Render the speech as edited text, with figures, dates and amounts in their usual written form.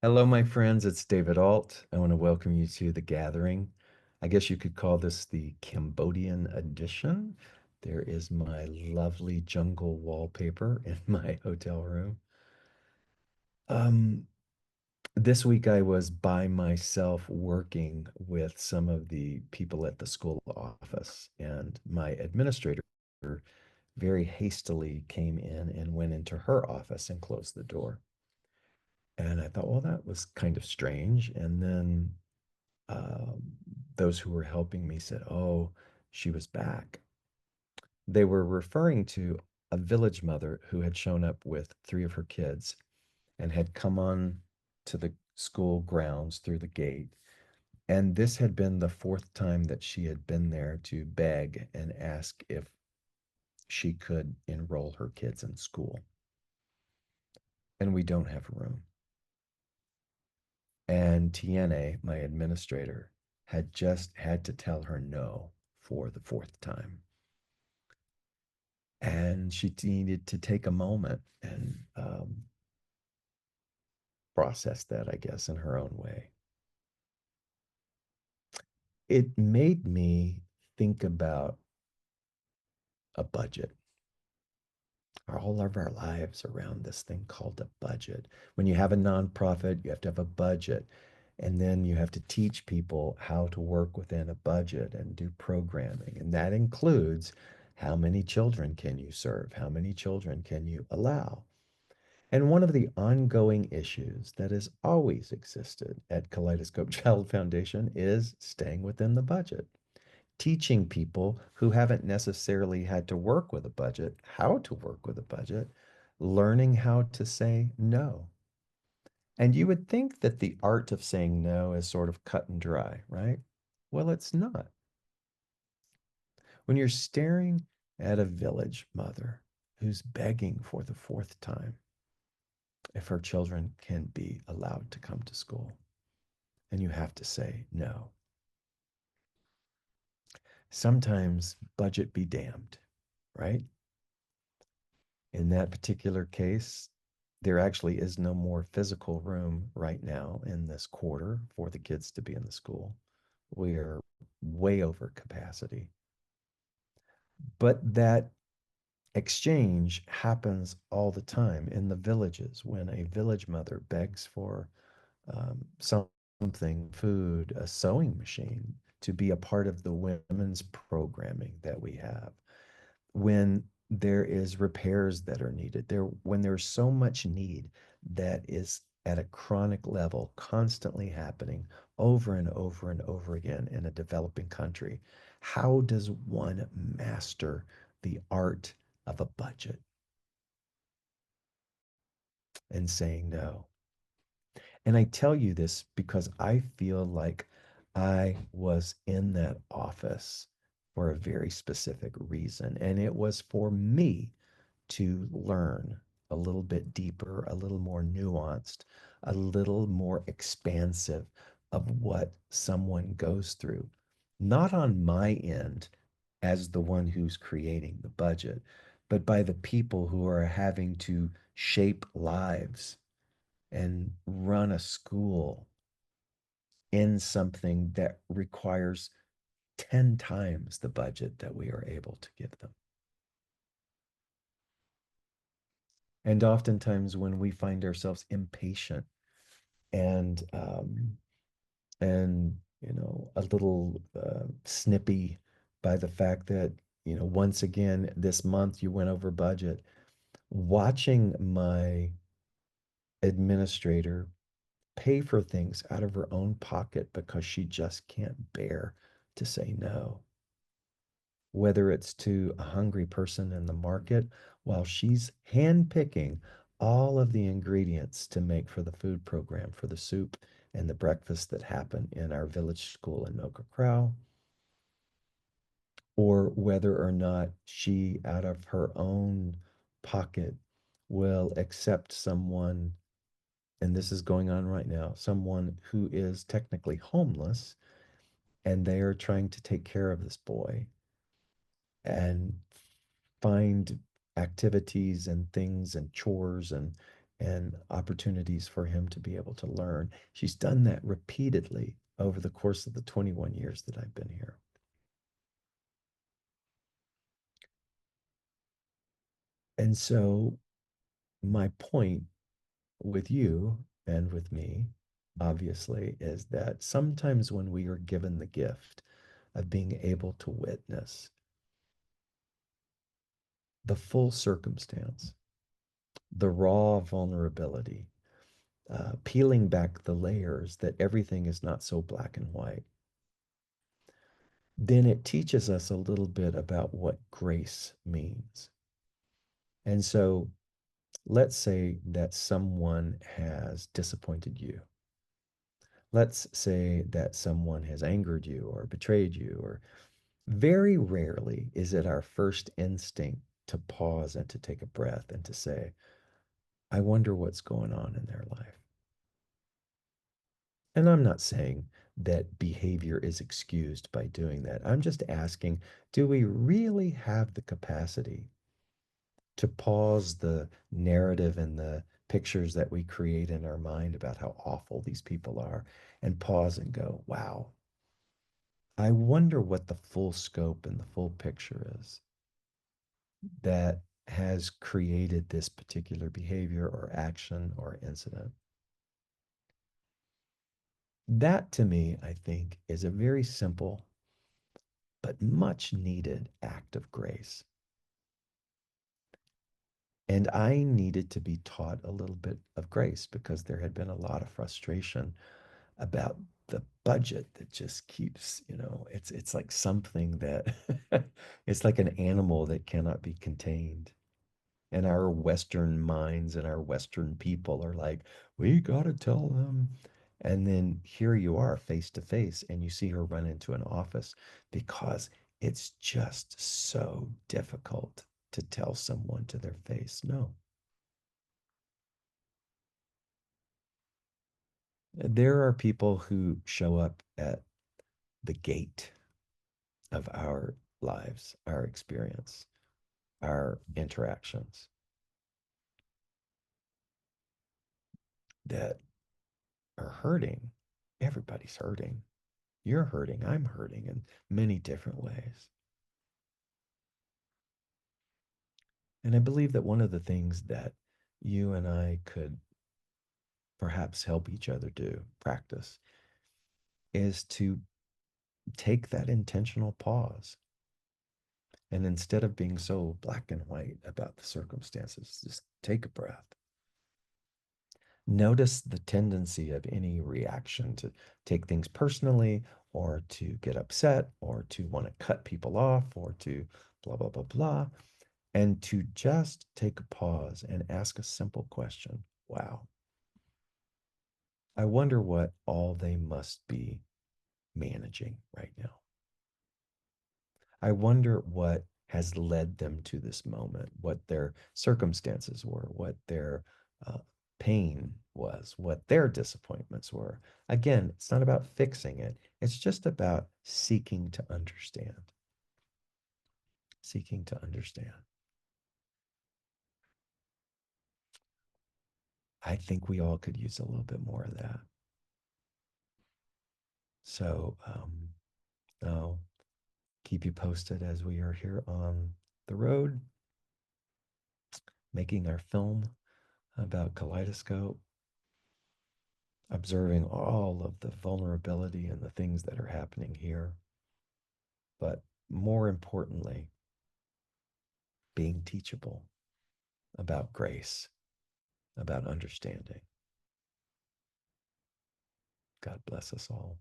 Hello, my friends. It's David Ault. I want to welcome you to the gathering. I guess you could call this the Cambodian edition. There is my lovely jungle wallpaper in my hotel room. Um, this week I was by myself working with some of the people at the school office, and my administrator very hastily came in and went into her office and closed the door. And I thought, well, that was kind of strange. And then um, those who were helping me said, "Oh, she was back." They were referring to a village mother who had shown up with three of her kids and had come on to the school grounds through the gate. And this had been the fourth time that she had been there to beg and ask if she could enroll her kids in school. And we don't have room. And Tiene, my administrator, had just had to tell her no for the fourth time. And she needed to take a moment and process that, I guess, in her own way. It made me think about a budget. All of our lives around this thing called a budget. When you have a nonprofit, you have to have a budget. And then you have to teach people how to work within a budget and do programming. And that includes how many children can you serve? How many children can you allow? And one of the ongoing issues that has always existed at Kaleidoscope Child Foundation is staying within the budget, teaching people who haven't necessarily had to work with a budget how to work with a budget, learning how to say no. And you would think that the art of saying no is sort of cut and dry, right? Well, it's not. When you're staring at a village mother who's begging for the fourth time if her children can be allowed to come to school, and you have to say no. Sometimes budget be damned, right? In that particular case, there actually is no more physical room right now in this quarter for the kids to be in the school. We are way over capacity. But that exchange happens all the time in the villages when a village mother begs for something, food, a sewing machine to be a part of the women's programming that we have. When there is repairs that are needed, when there's so much need that is at a chronic level, constantly happening over and over and over again in a developing country, how does one master the art of a budget and saying no? And I tell you this because I feel like I was in that office for a very specific reason. And it was for me to learn a little bit deeper, a little more nuanced, a little more expansive of what someone goes through. Not on my end as the one who's creating the budget, but by the people who are having to shape lives and run a school in something that requires 10 times the budget that we are able to give them. And oftentimes, when we find ourselves impatient and a little snippy by the fact that once again this month you went over budget, watching my administrator pay for things out of her own pocket because she just can't bear to say no. Whether it's to a hungry person in the market while she's handpicking all of the ingredients to make for the food program, for the soup and the breakfast that happen in our village school in Mocha Crow, or whether or not she, out of her own pocket, will accept someone, and this is going on right now, someone who is technically homeless, and they are trying to take care of this boy and find activities and things and chores and and opportunities for him to be able to learn. She's done that repeatedly over the course of the 21 years that I've been here. And so, my point with you and with me, obviously, is that sometimes when we are given the gift of being able to witness the full circumstance, the raw vulnerability, peeling back the layers that everything is not so black and white, then it teaches us a little bit about what grace means. And so let's say that someone has disappointed you. Let's say that someone has angered you or betrayed you, or very rarely is it our first instinct to pause and to take a breath and to say, I wonder what's going on in their life. And I'm not saying that behavior is excused by doing that. I'm just asking, do we really have the capacity to pause the narrative and the pictures that we create in our mind about how awful these people are and pause and go, wow, I wonder what the full scope and the full picture is that has created this particular behavior or action or incident. That to me, I think, is a very simple but much needed act of grace. And I needed to be taught a little bit of grace because there had been a lot of frustration about the budget that just keeps, it's like something that it's like an animal that cannot be contained. And our Western minds and our Western people are like, we got to tell them. And then here you are face to face, and you see her run into an office because it's just so difficult to tell someone to their face, no. There are people who show up at the gate of our lives, our experience, our interactions that are hurting. Everybody's hurting. You're hurting. I'm hurting in many different ways. And I believe that one of the things that you and I could perhaps help each other do, practice, is to take that intentional pause. And instead of being so black and white about the circumstances, just take a breath. Notice the tendency of any reaction to take things personally or to get upset or to want to cut people off or to blah, blah, blah, blah. And to just take a pause and ask a simple question. Wow, I wonder what all they must be managing right now. I wonder what has led them to this moment, what their circumstances were, what their uh, pain was, what their disappointments were. Again, it's not about fixing it, it's just about seeking to understand. Seeking to understand. I think we all could use a little bit more of that. So, I'll keep you posted as we are here on the road making our film about Kaleidoscope, observing all of the vulnerability and the things that are happening here. But more importantly, being teachable about grace, about understanding. God bless us all.